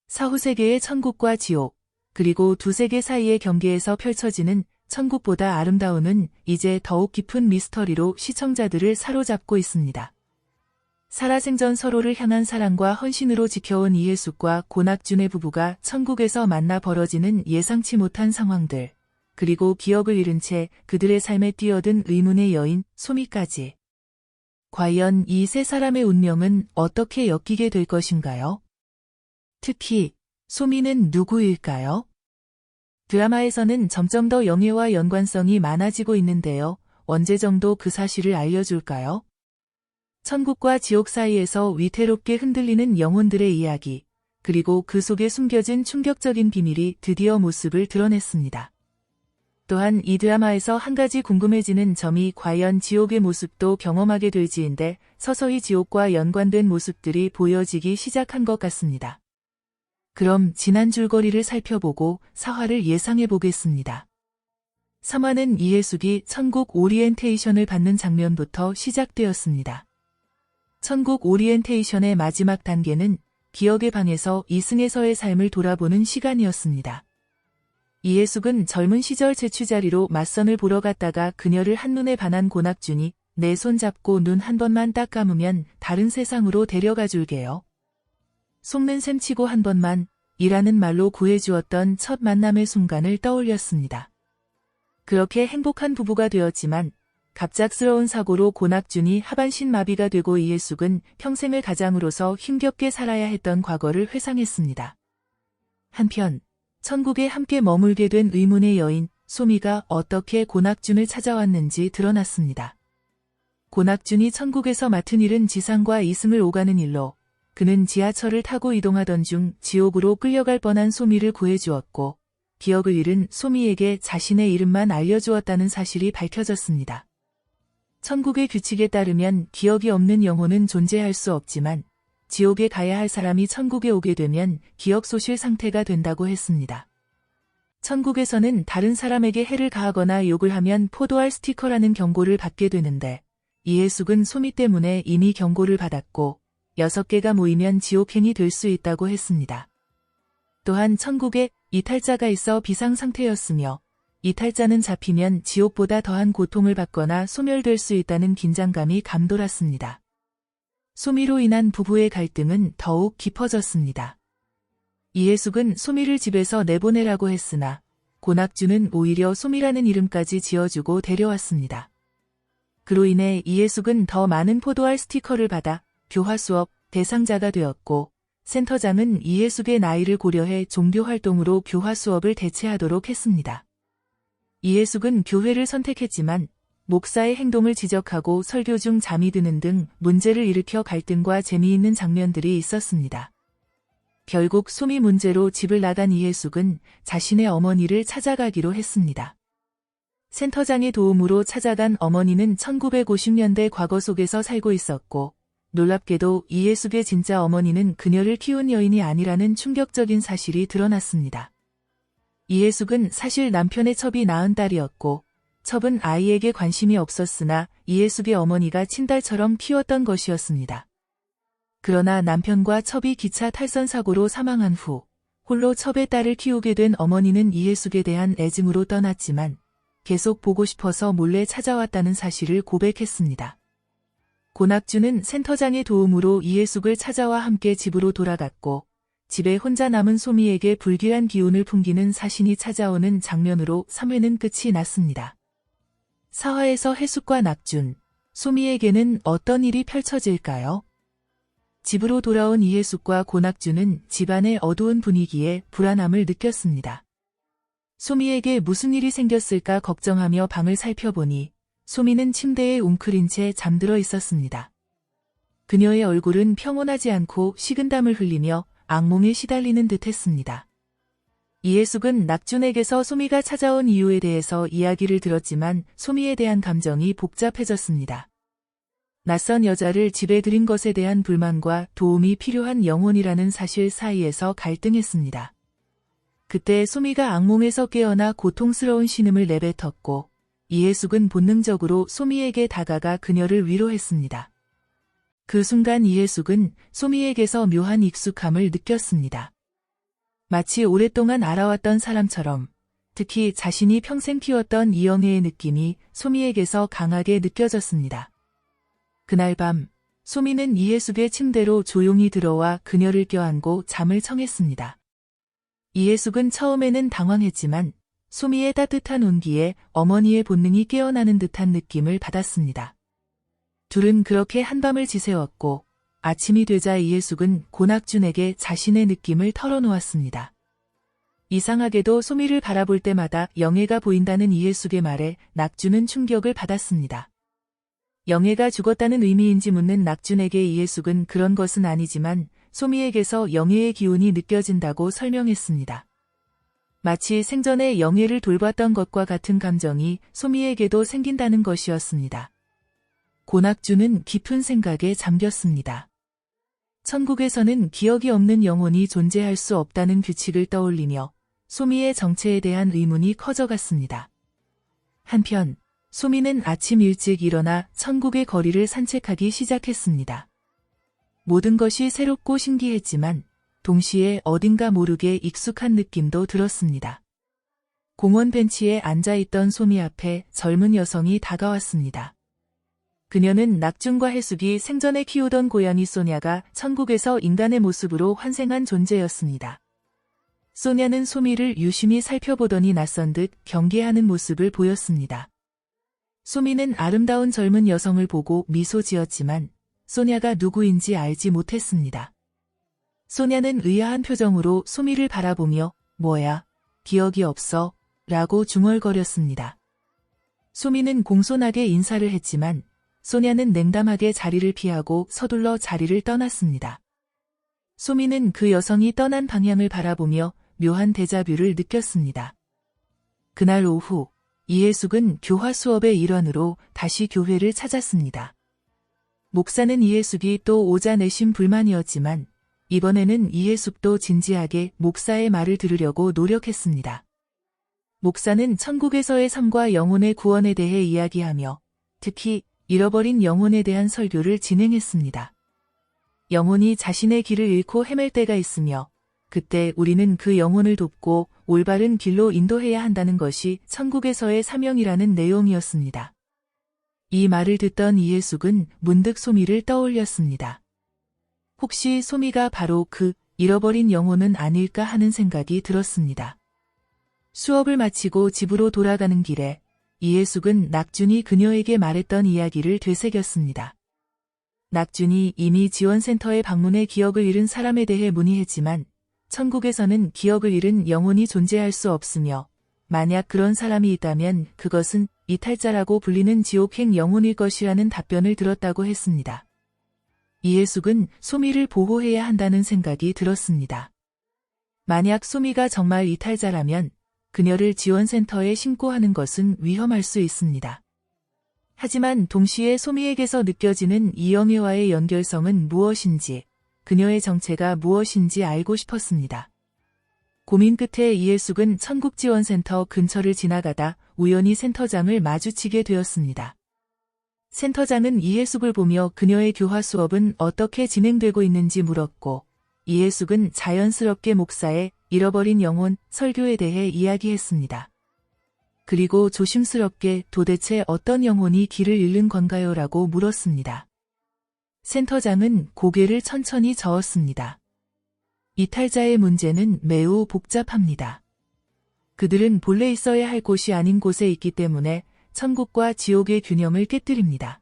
사후 세계의 천국과 지옥, 그리고 두 세계 사이의 경계에서 펼쳐지는 천국보다 아름다움은 이제 더욱 깊은 미스터리로 시청자들을 사로잡고 있습니다. 살아생전 서로를 향한 사랑과 헌신으로 지켜온 이해숙과 고낙준의 부부가 천국에서 만나 벌어지는 예상치 못한 상황들, 그리고 기억을 잃은 채 그들의 삶에 뛰어든 의문의 여인 소미까지. 과연 이 세 사람의 운명은 어떻게 엮이게 될 것인가요? 특히 소미는 누구일까요? 드라마에서는 점점 더 영예와 연관성이 많아지고 있는데요. 언제 정도 그 사실을 알려줄까요? 천국과 지옥 사이에서 위태롭게 흔들리는 영혼들의 이야기, 그리고 그 속에 숨겨진 충격적인 비밀이 드디어 모습을 드러냈습니다. 또한 이 드라마에서 한 가지 궁금해지는 점이 과연 지옥의 모습도 경험하게 될지인데 서서히 지옥과 연관된 모습들이 보여지기 시작한 것 같습니다. 그럼 지난 줄거리를 살펴보고 사화를 예상해 보겠습니다. 3화는 이해숙이 천국 오리엔테이션을 받는 장면부터 시작되었습니다. 천국 오리엔테이션의 마지막 단계는 기억의 방에서 이승에서의 삶을 돌아보는 시간이었습니다. 이해숙은 젊은 시절 제취자리로 맞선을 보러 갔다가 그녀를 한눈에 반한 고낙준이 내 손 잡고 눈 한 번만 딱 감으면 다른 세상으로 데려가 줄게요. 속는 셈 치고 한 번만 이라는 말로 구해주었던 첫 만남의 순간을 떠올렸습니다. 그렇게 행복한 부부가 되었지만 갑작스러운 사고로 고낙준이 하반신 마비가 되고 이해숙은 평생을 가장으로서 힘겹게 살아야 했던 과거를 회상했습니다. 한편 천국에 함께 머물게 된 의문의 여인 소미가 어떻게 고낙준을 찾아왔는지 드러났습니다. 고낙준이 천국에서 맡은 일은 지상과 이승을 오가는 일로 그는 지하철을 타고 이동하던 중 지옥으로 끌려갈 뻔한 소미를 구해주었고 기억을 잃은 소미에게 자신의 이름만 알려주었다는 사실이 밝혀졌습니다. 천국의 규칙에 따르면 기억이 없는 영혼은 존재할 수 없지만 지옥에 가야 할 사람이 천국에 오게 되면 기억소실 상태가 된다고 했습니다. 천국에서는 다른 사람에게 해를 가하거나 욕을 하면 포도알 스티커라는 경고를 받게 되는데 이해숙은 소미 때문에 이미 경고를 받았고 6개가 모이면 지옥행이 될 수 있다고 했습니다. 또한 천국에 이탈자가 있어 비상상태였으며 이탈자는 잡히면 지옥보다 더한 고통을 받거나 소멸될 수 있다는 긴장감이 감돌았습니다. 소미로 인한 부부의 갈등은 더욱 깊어졌습니다. 이해숙은 소미를 집에서 내보내라고 했으나 고낙준은 오히려 소미라는 이름까지 지어주고 데려왔습니다. 그로 인해 이해숙은 더 많은 포도알 스티커를 받아 교화 수업 대상자가 되었고 센터장은 이해숙의 나이를 고려해 종교 활동으로 교화 수업을 대체하도록 했습니다. 이해숙은 교회를 선택했지만 목사의 행동을 지적하고 설교 중 잠이 드는 등 문제를 일으켜 갈등과 재미있는 장면들이 있었습니다. 결국 소미 문제로 집을 나간 이해숙은 자신의 어머니를 찾아가기로 했습니다. 센터장의 도움으로 찾아간 어머니는 1950년대 과거 속에서 살고 있었고 놀랍게도 이해숙의 진짜 어머니는 그녀를 키운 여인이 아니라는 충격적인 사실이 드러났습니다. 이해숙은 사실 남편의 첩이 낳은 딸이었고 첩은 아이에게 관심이 없었으나 이해숙의 어머니가 친딸처럼 키웠던 것이었습니다. 그러나 남편과 첩이 기차 탈선 사고로 사망한 후 홀로 첩의 딸을 키우게 된 어머니는 이해숙에 대한 애증으로 떠났지만 계속 보고 싶어서 몰래 찾아왔다는 사실을 고백했습니다. 고낙준은 센터장의 도움으로 이해숙을 찾아와 함께 집으로 돌아갔고 집에 혼자 남은 소미에게 불길한 기운을 풍기는 사신이 찾아오는 장면으로 3회는 끝이 났습니다. 4화에서 해숙과 낙준, 소미에게는 어떤 일이 펼쳐질까요? 집으로 돌아온 이해숙과 고낙준은 집안의 어두운 분위기에 불안함을 느꼈습니다. 소미에게 무슨 일이 생겼을까 걱정하며 방을 살펴보니 소미는 침대에 웅크린 채 잠들어 있었습니다. 그녀의 얼굴은 평온하지 않고 식은땀을 흘리며 악몽에 시달리는 듯 했습니다. 이해숙은 낙준에게서 소미가 찾아온 이유에 대해서 이야기를 들었지만 소미에 대한 감정이 복잡해졌습니다. 낯선 여자를 집에 들인 것에 대한 불만과 도움이 필요한 영혼이라는 사실 사이에서 갈등했습니다. 그때 소미가 악몽에서 깨어나 고통스러운 신음을 내뱉었고 이해숙은 본능적으로 소미에게 다가가 그녀를 위로했습니다. 그 순간 이해숙은 소미에게서 묘한 익숙함을 느꼈습니다. 마치 오랫동안 알아왔던 사람처럼 특히 자신이 평생 키웠던 이영애의 느낌이 소미에게서 강하게 느껴졌습니다. 그날 밤 소미는 이해숙의 침대로 조용히 들어와 그녀를 껴안고 잠을 청했습니다. 이해숙은 처음에는 당황했지만 소미의 따뜻한 온기에 어머니의 본능이 깨어나는 듯한 느낌을 받았습니다. 둘은 그렇게 한밤을 지새웠고 아침이 되자 이해숙은 고낙준에게 자신의 느낌을 털어놓았습니다. 이상하게도 소미를 바라볼 때마다 영애가 보인다는 이해숙의 말에 낙준은 충격을 받았습니다. 영애가 죽었다는 의미인지 묻는 낙준에게 이해숙은 그런 것은 아니지만 소미에게서 영애의 기운이 느껴진다고 설명했습니다. 마치 생전에 영애를 돌봤던 것과 같은 감정이 소미에게도 생긴다는 것이었습니다. 고낙준은 깊은 생각에 잠겼습니다. 천국에서는 기억이 없는 영혼이 존재할 수 없다는 규칙을 떠올리며 소미의 정체에 대한 의문이 커져갔습니다. 한편 소미는 아침 일찍 일어나 천국의 거리를 산책하기 시작했습니다. 모든 것이 새롭고 신기했지만 동시에 어딘가 모르게 익숙한 느낌도 들었습니다. 공원 벤치에 앉아있던 소미 앞에 젊은 여성이 다가왔습니다. 그녀는 낙준과 해숙이 생전에 키우던 고양이 소냐가 천국에서 인간의 모습으로 환생한 존재였습니다. 소냐는 소미를 유심히 살펴보더니 낯선 듯 경계하는 모습을 보였습니다. 소미는 아름다운 젊은 여성을 보고 미소 지었지만 소냐가 누구인지 알지 못했습니다. 소냐는 의아한 표정으로 소미를 바라보며 뭐야, 기억이 없어? 라고 중얼거렸습니다. 소미는 공손하게 인사를 했지만 소냐는 냉담하게 자리를 피하고 서둘러 자리를 떠났습니다. 소미는 그 여성이 떠난 방향을 바라보며 묘한 데자뷰를 느꼈습니다. 그날 오후 이해숙은 교화 수업의 일환으로 다시 교회를 찾았습니다. 목사는 이해숙이 또 오자 내심 불만이었지만 이번에는 이해숙도 진지하게 목사의 말을 들으려고 노력했습니다. 목사는 천국에서의 삶과 영혼의 구원에 대해 이야기하며 특히 잃어버린 영혼에 대한 설교를 진행했습니다. 영혼이 자신의 길을 잃고 헤맬 때가 있으며 그때 우리는 그 영혼을 돕고 올바른 길로 인도해야 한다는 것이 천국에서의 사명이라는 내용이었습니다. 이 말을 듣던 이해숙은 문득 소미를 떠올렸습니다. 혹시 소미가 바로 그 잃어버린 영혼은 아닐까 하는 생각이 들었습니다. 수업을 마치고 집으로 돌아가는 길에 이해숙은 낙준이 그녀에게 말했던 이야기를 되새겼습니다. 낙준이 이미 지원센터에 방문해 기억을 잃은 사람에 대해 문의했지만 천국에서는 기억을 잃은 영혼이 존재할 수 없으며 만약 그런 사람이 있다면 그것은 이탈자라고 불리는 지옥행 영혼일 것이라는 답변을 들었다고 했습니다. 이해숙은 소미를 보호해야 한다는 생각이 들었습니다. 만약 소미가 정말 이탈자라면 그녀를 지원센터에 신고하는 것은 위험할 수 있습니다. 하지만 동시에 소미에게서 느껴지는 이영애와의 연결성은 무엇인지, 그녀의 정체가 무엇인지 알고 싶었습니다. 고민 끝에 이해숙은 천국지원센터 근처를 지나가다 우연히 센터장을 마주치게 되었습니다. 센터장은 이해숙을 보며 그녀의 교화 수업은 어떻게 진행되고 있는지 물었고 이해숙은 자연스럽게 목사의 잃어버린 영혼 설교에 대해 이야기했습니다. 그리고 조심스럽게 도대체 어떤 영혼이 길을 잃는 건가요? 라고 물었습니다. 센터장은 고개를 천천히 저었습니다. 이탈자의 문제는 매우 복잡합니다. 그들은 본래 있어야 할 곳이 아닌 곳에 있기 때문에 천국과 지옥의 균형을 깨뜨립니다.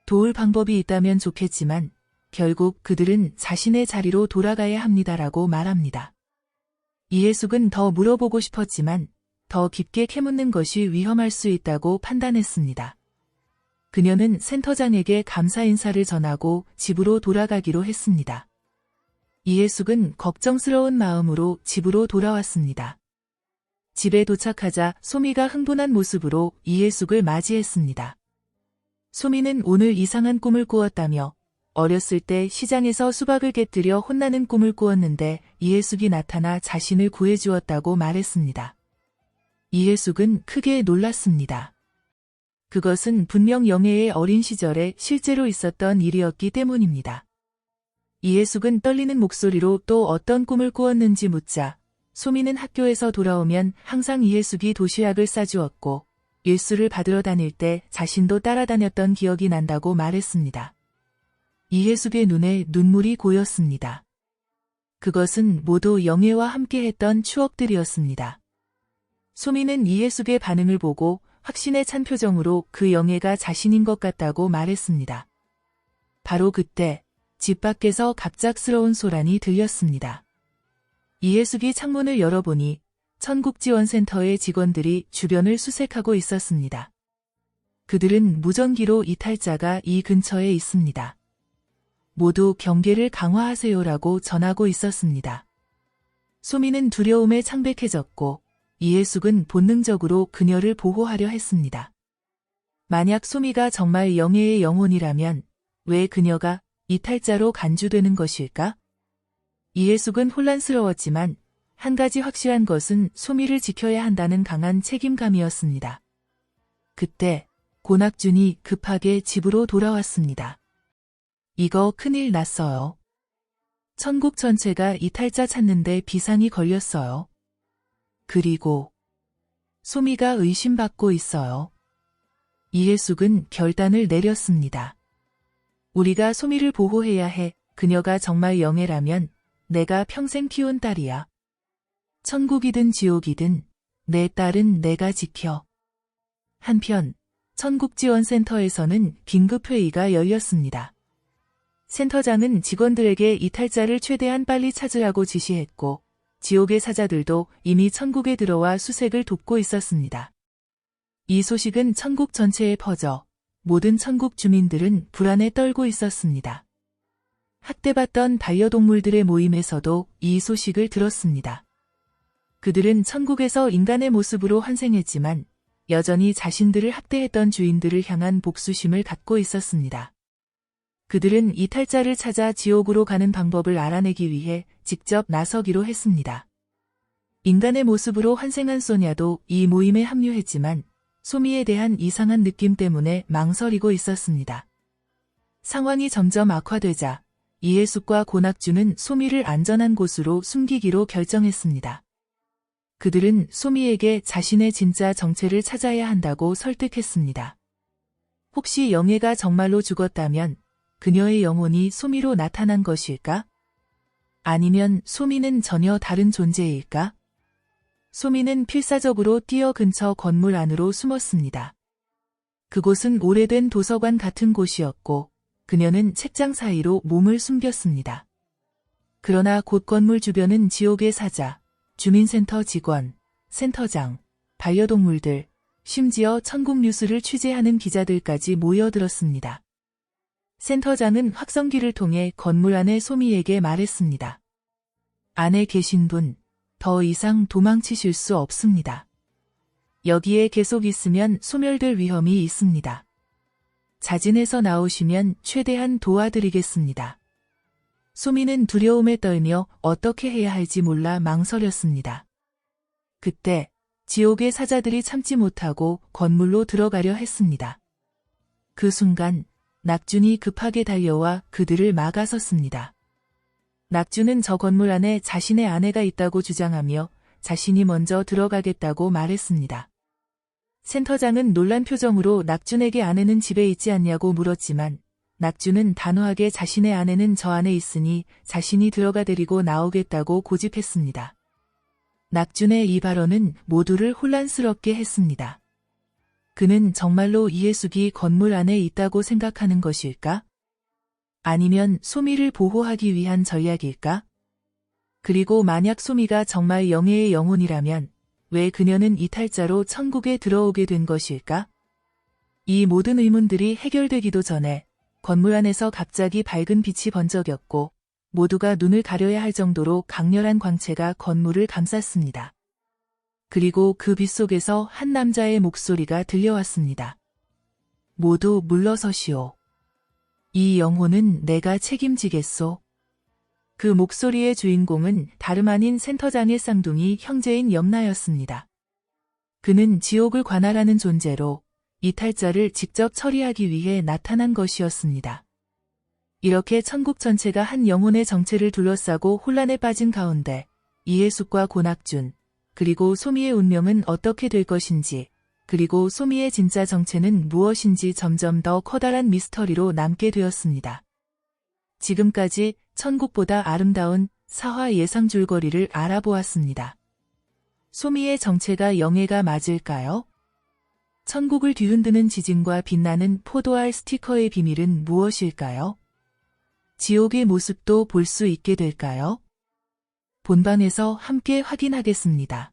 도울 방법이 있다면 좋겠지만 결국 그들은 자신의 자리로 돌아가야 합니다라고 말합니다. 이해숙은 더 물어보고 싶었지만 더 깊게 캐묻는 것이 위험할 수 있다고 판단했습니다. 그녀는 센터장에게 감사 인사를 전하고 집으로 돌아가기로 했습니다. 이해숙은 걱정스러운 마음으로 집으로 돌아왔습니다. 집에 도착하자 소미가 흥분한 모습으로 이해숙을 맞이했습니다. 소미는 오늘 이상한 꿈을 꾸었다며 어렸을 때 시장에서 수박을 깨뜨려 혼나는 꿈을 꾸었는데 이해숙이 나타나 자신을 구해주었다고 말했습니다. 이해숙은 크게 놀랐습니다. 그것은 분명 영애의 어린 시절에 실제로 있었던 일이었기 때문입니다. 이해숙은 떨리는 목소리로 또 어떤 꿈을 꾸었는지 묻자 소미는 학교에서 돌아오면 항상 이해숙이 도시락을 싸주었고 일수를 받으러 다닐 때 자신도 따라다녔던 기억이 난다고 말했습니다. 이해숙의 눈에 눈물이 고였습니다. 그것은 모두 영애와 함께했던 추억들이었습니다. 소미는 이해숙의 반응을 보고 확신에 찬 표정으로 그 영애가 자신인 것 같다고 말했습니다. 바로 그때 집 밖에서 갑작스러운 소란이 들렸습니다. 이해숙이 창문을 열어보니 천국지원센터의 직원들이 주변을 수색하고 있었습니다. 그들은 무전기로 이탈자가 이 근처에 있습니다. 모두 경계를 강화하세요라고 전하고 있었습니다. 소미는 두려움에 창백해졌고 이해숙은 본능적으로 그녀를 보호하려 했습니다. 만약 소미가 정말 영애의 영혼이라면 왜 그녀가 이탈자로 간주되는 것일까? 이해숙은 혼란스러웠지만 한 가지 확실한 것은 소미를 지켜야 한다는 강한 책임감이었습니다. 그때 고낙준이 급하게 집으로 돌아왔습니다. 이거 큰일 났어요. 천국 전체가 이탈자 찾는데 비상이 걸렸어요. 그리고 소미가 의심받고 있어요. 이해숙은 결단을 내렸습니다. 우리가 소미를 보호해야 해. 그녀가 정말 영애라면 내가 평생 키운 딸이야. 천국이든 지옥이든 내 딸은 내가 지켜. 한편 천국지원센터에서는 긴급회의가 열렸습니다. 센터장은 직원들에게 이탈자를 최대한 빨리 찾으라고 지시했고 지옥의 사자들도 이미 천국에 들어와 수색을 돕고 있었습니다. 이 소식은 천국 전체에 퍼져 모든 천국 주민들은 불안에 떨고 있었습니다. 학대받던 반려동물들의 모임에서도 이 소식을 들었습니다. 그들은 천국에서 인간의 모습으로 환생했지만 여전히 자신들을 학대했던 주인들을 향한 복수심을 갖고 있었습니다. 그들은 이탈자를 찾아 지옥으로 가는 방법을 알아내기 위해 직접 나서기로 했습니다. 인간의 모습으로 환생한 소냐도 이 모임에 합류했지만 소미에 대한 이상한 느낌 때문에 망설이고 있었습니다. 상황이 점점 악화되자 이해숙과 고낙준은 소미를 안전한 곳으로 숨기기로 결정했습니다. 그들은 소미에게 자신의 진짜 정체를 찾아야 한다고 설득했습니다. 혹시 영애가 정말로 죽었다면 그녀의 영혼이 소미로 나타난 것일까? 아니면 소미는 전혀 다른 존재일까? 소미는 필사적으로 뛰어 근처 건물 안으로 숨었습니다. 그곳은 오래된 도서관 같은 곳이었고 그녀는 책장 사이로 몸을 숨겼습니다. 그러나 곧 건물 주변은 지옥의 사자, 주민센터 직원, 센터장, 반려동물들, 심지어 천국 뉴스를 취재하는 기자들까지 모여들었습니다. 센터장은 확성기를 통해 건물 안의 소미에게 말했습니다. 안에 계신 분, 더 이상 도망치실 수 없습니다. 여기에 계속 있으면 소멸될 위험이 있습니다. 자진해서 나오시면 최대한 도와드리겠습니다. 소미는 두려움에 떨며 어떻게 해야 할지 몰라 망설였습니다. 그때 지옥의 사자들이 참지 못하고 건물로 들어가려 했습니다. 그 순간 낙준이 급하게 달려와 그들을 막아섰습니다. 낙준은 저 건물 안에 자신의 아내가 있다고 주장하며 자신이 먼저 들어가겠다고 말했습니다. 센터장은 놀란 표정으로 낙준에게 아내는 집에 있지 않냐고 물었지만 낙준은 단호하게 자신의 아내는 저 안에 있으니 자신이 들어가 데리고 나오겠다고 고집했습니다. 낙준의 이 발언은 모두를 혼란스럽게 했습니다. 그는 정말로 이해숙이 건물 안에 있다고 생각하는 것일까? 아니면 소미를 보호하기 위한 전략일까? 그리고 만약 소미가 정말 영애의 영혼이라면 왜 그녀는 이탈자로 천국에 들어오게 된 것일까? 이 모든 의문들이 해결되기도 전에 건물 안에서 갑자기 밝은 빛이 번쩍였고 모두가 눈을 가려야 할 정도로 강렬한 광채가 건물을 감쌌습니다. 그리고 그 빛 속에서 한 남자의 목소리가 들려왔습니다. 모두 물러서시오. 이 영혼은 내가 책임지겠소. 그 목소리의 주인공은 다름 아닌 센터장의 쌍둥이 형제인 염라였습니다. 그는 지옥을 관할하는 존재로 이탈자를 직접 처리하기 위해 나타난 것이었습니다. 이렇게 천국 전체가 한 영혼의 정체를 둘러싸고 혼란에 빠진 가운데 이해숙과 고낙준, 그리고 소미의 운명은 어떻게 될 것인지, 그리고 소미의 진짜 정체는 무엇인지 점점 더 커다란 미스터리로 남게 되었습니다. 지금까지 천국보다 아름다운 사화 예상 줄거리를 알아보았습니다. 소미의 정체가 영애가 맞을까요? 천국을 뒤흔드는 지진과 빛나는 포도알 스티커의 비밀은 무엇일까요? 지옥의 모습도 볼 수 있게 될까요? 본방에서 함께 확인하겠습니다.